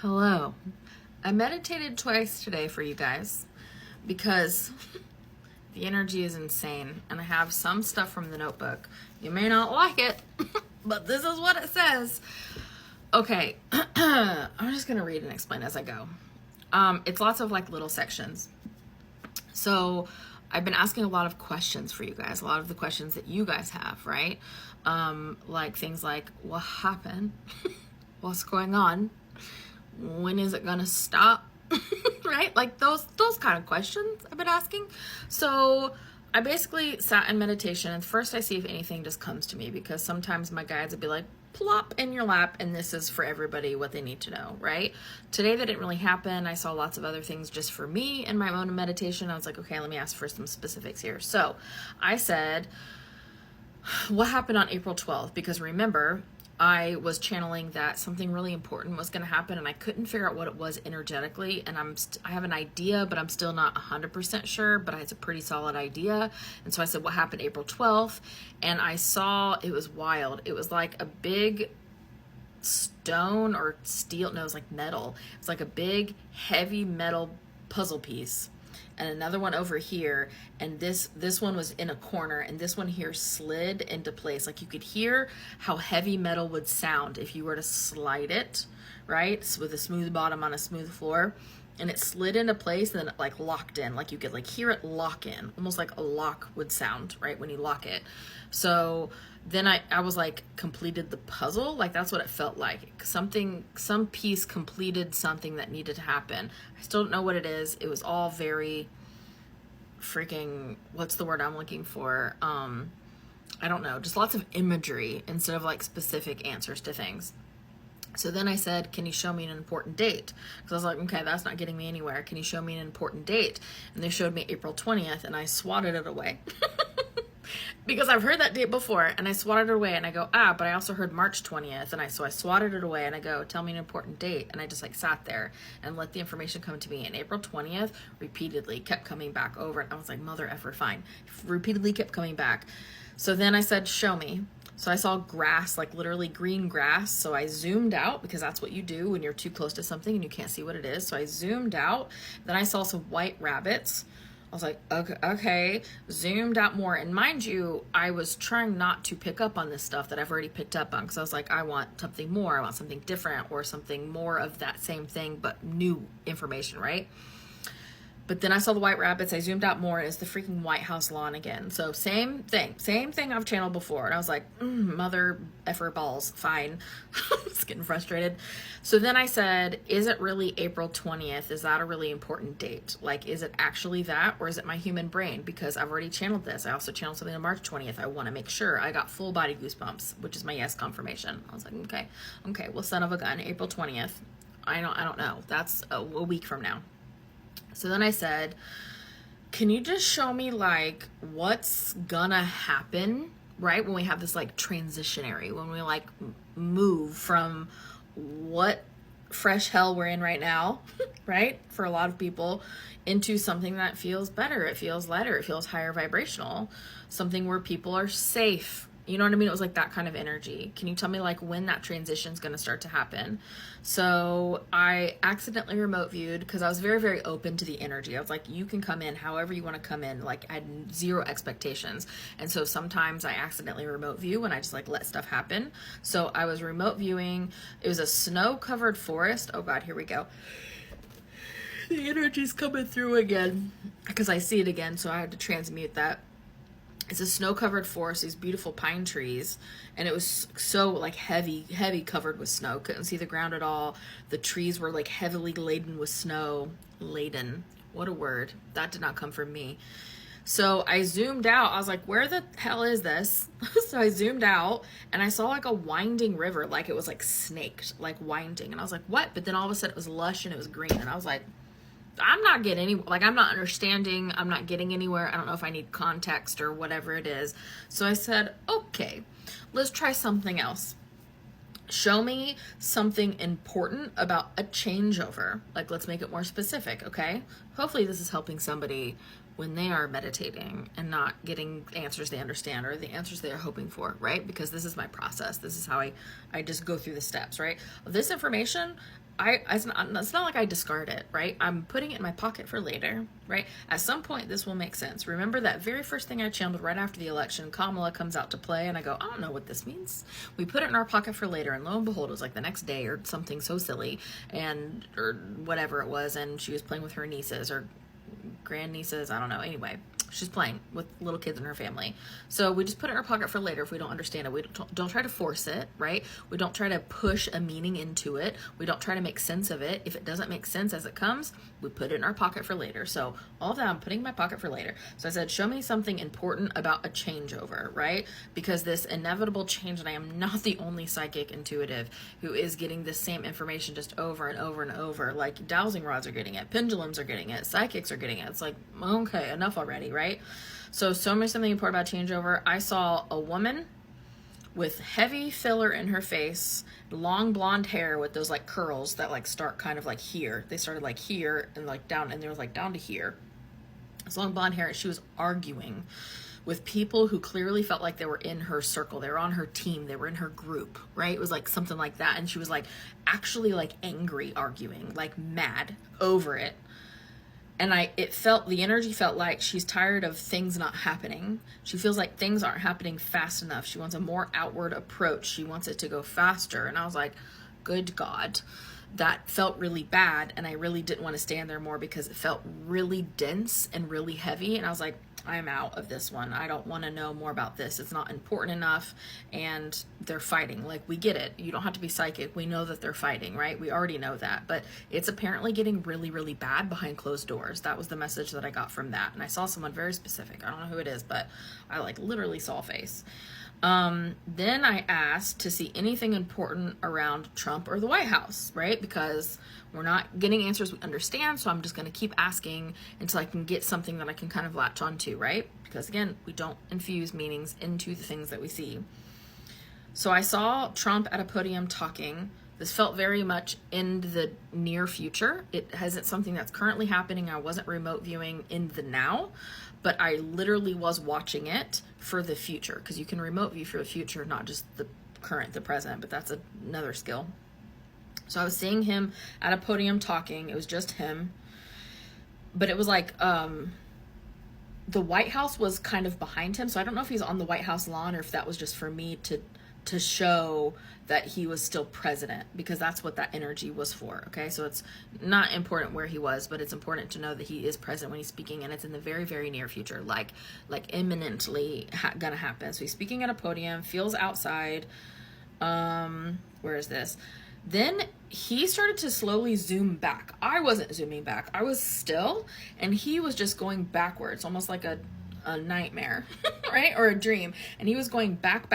Hello. I meditated twice today for you guys because the energy is insane and I have some stuff from the notebook. You may not like it, but this is what it says. Okay, I'm just gonna read and explain as I go. It's lots of like little sections. So I've been asking a lot of questions for you guys, a lot of the questions that you guys have, right? Like things like, what happened? What's going on? When is it gonna stop? Right? Like those kind of questions I've been asking. So I basically sat in meditation, and first I see if anything just comes to me, because sometimes my guides would be like, plop in your lap, and this is for everybody what they need to know, right? Today that didn't really happen. I saw lots of other things just for me in my own meditation. I was like, okay, let me ask for some specifics here. So I said, what happened on April 12th? Because remember, I was channeling that something really important was going to happen, and I couldn't figure out what it was energetically. And I have an idea, but I'm still not 100% sure, but it's a pretty solid idea. And so I said, what happened April 12th? And I saw, it was wild. It was like a big stone or steel. No, it was like metal. It's like a big heavy metal puzzle piece. And another one over here, and this one was in a corner, and this one here slid into place. Like you could hear how heavy metal would sound if you were to slide it, right? So with a smooth bottom on a smooth floor, and it slid into place, and then it like locked in. Like you could like hear it lock in, almost like a lock would sound, right, when you lock it. So then I was like, completed the puzzle. Like that's what it felt like. Some piece completed something that needed to happen. I still don't know what it is. It was all very freaking, what's the word I'm looking for? I don't know, just lots of imagery instead of like specific answers to things. So then I said, can you show me an important date? Because I was like, okay, that's not getting me anywhere. Can you show me an important date? And they showed me April 20th, and I swatted it away. Because I've heard that date before, and I swatted it away, and I go, but I also heard March 20th, and so I swatted it away, and I go, tell me an important date, and I just like sat there and let the information come to me, and April 20th repeatedly kept coming back over, and I was like, mother effer, fine. Repeatedly kept coming back. So then I said, show me. So I saw grass, like literally green grass. So I zoomed out, because that's what you do when you're too close to something and you can't see what it is. So I zoomed out. Then I saw some white rabbits. I was like, okay, zoomed out more. And mind you, I was trying not to pick up on this stuff that I've already picked up on, because I was like, I want something more. I want something different, or something more of that same thing, but new information, right? But then I saw the white rabbits. I zoomed out more. It's the freaking White House lawn again. So same thing I've channeled before. And I was like, mother effer balls, fine. Just getting frustrated. So then I said, is it really April 20th? Is that a really important date? Like, is it actually that, or is it my human brain? Because I've already channeled this. I also channeled something on March 20th. I want to make sure. I got full body goosebumps, which is my yes confirmation. I was like, okay, well, son of a gun, April 20th. I don't know. That's a week from now. So then I said, can you just show me like what's gonna happen, right? When we have this like transitionary, when we like move from what fresh hell we're in right now, right? For a lot of people, into something that feels better. It feels lighter. It feels higher vibrational. Something where people are safe. You know what I mean? It was like that kind of energy. Can you tell me like when that transition is going to start to happen? So I accidentally remote viewed, because I was very, very open to the energy. I was like, you can come in however you want to come in. Like I had zero expectations. And so sometimes I accidentally remote view when I just like let stuff happen. So I was remote viewing. It was a snow covered forest. Oh God, here we go. The energy's coming through again, because I see it again. So I had to transmute that. It's a snow-covered forest, these beautiful pine trees, and it was so like heavy covered with snow. Couldn't see the ground at all. The trees were like heavily laden with snow. Laden. What a word. That did not come from me. So I zoomed out. I was like, where the hell is this? So I zoomed out, and I saw like a winding river, like it was like snaked, like winding. And I was like, what? But then all of a sudden it was lush and it was green. And I was like, I'm not getting I'm not understanding. I'm not getting anywhere. I don't know if I need context or whatever it is. So I said, okay, let's try something else. Show me something important about a changeover. Like, let's make it more specific, okay? Hopefully this is helping somebody when they are meditating and not getting answers they understand or the answers they are hoping for, right? Because this is my process. This is how I just go through the steps, right? This information, it's not like I discard it, right? I'm putting it in my pocket for later, right? At some point, this will make sense. Remember that very first thing I channeled right after the election, Kamala comes out to play, and I go, I don't know what this means. We put it in our pocket for later, and lo and behold, it was like the next day or something so silly, or whatever it was, and she was playing with her nieces or grandnieces, I don't know. Anyway, she's playing with little kids in her family. So we just put it in our pocket for later if we don't understand it. We don't try to force it, right? We don't try to push a meaning into it. We don't try to make sense of it. If it doesn't make sense as it comes, we put it in our pocket for later. So all that I'm putting in my pocket for later. So I said, show me something important about a changeover, right? Because this inevitable change, and I am not the only psychic intuitive who is getting this same information just over and over and over. Like dowsing rods are getting it, pendulums are getting it, psychics are getting it. It's like, okay, enough already, right? So me something important about changeover. I saw a woman with heavy filler in her face, long blonde hair with those like curls that like start kind of like here. They started like here and like down, and they was like down to here. It's long blonde hair, and she was arguing with people who clearly felt like they were in her circle. They were on her team. They were in her group, right? It was like something like that. And she was like actually like angry, arguing, like mad over it. And the energy felt like she's tired of things not happening. She feels like things aren't happening fast enough. She wants a more outward approach. She wants it to go faster. And I was like, good God, that felt really bad. And I really didn't want to stand there more because it felt really dense and really heavy. And I was like, I'm out of this one. I don't want to know more about this. It's not important enough. And they're fighting. Like, we get it. You don't have to be psychic. We know that they're fighting, right? We already know that. But it's apparently getting really, really bad behind closed doors. That was the message that I got from that. And I saw someone very specific. I don't know who it is, but I like literally saw a face. Then I asked to see anything important around Trump or the White House, right? Because we're not getting answers we understand, so I'm just going to keep asking until I can get something that I can kind of latch onto, right? Because again, we don't infuse meanings into the things that we see. So I saw Trump at a podium talking. This felt very much in the near future. It isn't something that's currently happening. I wasn't remote viewing in the now, but I literally was watching it for the future, because you can remote view for the future, not just the current, the present, but that's another skill. So I was seeing him at a podium talking. It was just him, but it was like the White House was kind of behind him. So I don't know if he's on the White House lawn or if that was just for me to show that he was still president, because that's what that energy was for. Okay, so it's not important where he was, but it's important to know that he is present when he's speaking, and it's in the very, very near future, like imminently gonna happen. So he's speaking at a podium, feels outside. Where is this? Then he started to slowly zoom back. I wasn't zooming back. I was still, and he was just going backwards, almost like a nightmare, right? Or a dream. And he was going back,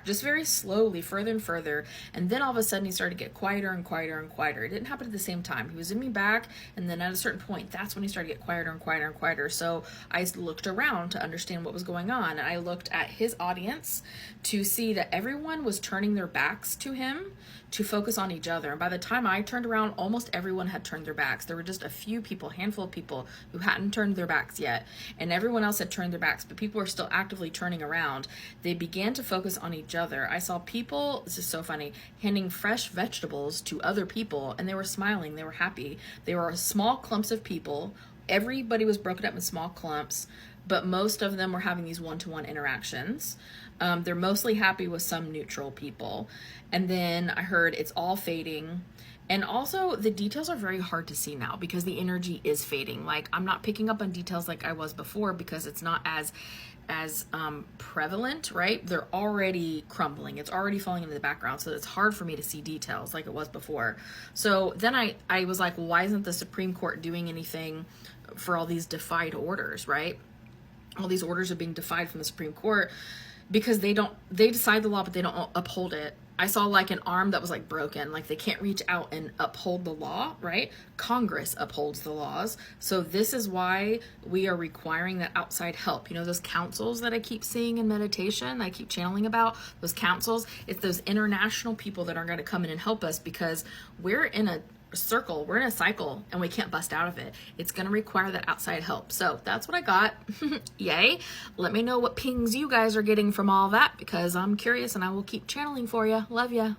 just very slowly, further and further. And then all of a sudden he started to get quieter and quieter and quieter. It didn't happen at the same time. He was zooming back, and then at a certain point, that's when he started to get quieter and quieter and quieter. So I looked around to understand what was going on. And I looked at his audience to see that everyone was turning their backs to him to focus on each other. And by the time I turned around, almost everyone had turned their backs. There were just a few people, handful of people who hadn't turned their backs yet. And everyone else had turned their backs, but people were still actively turning around. They began to focus on each other. I saw people, this is so funny, handing fresh vegetables to other people, and they were smiling, they were happy. They were small clumps of people. Everybody was broken up in small clumps, but most of them were having these one-to-one interactions. They're mostly happy with some neutral people. And then I heard it's all fading. And also the details are very hard to see now because the energy is fading. Like, I'm not picking up on details like I was before because it's not as prevalent, right? They're already crumbling. It's already falling into the background. So it's hard for me to see details like it was before. So then I was like, well, why isn't the Supreme Court doing anything for all these defied orders, right? All these orders are being defied from the Supreme Court because they decide the law, but they don't uphold it. I saw like an arm that was like broken, like they can't reach out and uphold the law, right? Congress upholds the laws. So this is why we are requiring that outside help. You know, those councils that I keep seeing in meditation, I keep channeling about, those councils, it's those international people that are going to come in and help us because we're in a circle, we're in a cycle, and we can't bust out of it. It's going to require that outside help. So that's what I got. Yay. Let me know what pings you guys are getting from all that because I'm curious and I will keep channeling for you. Love ya.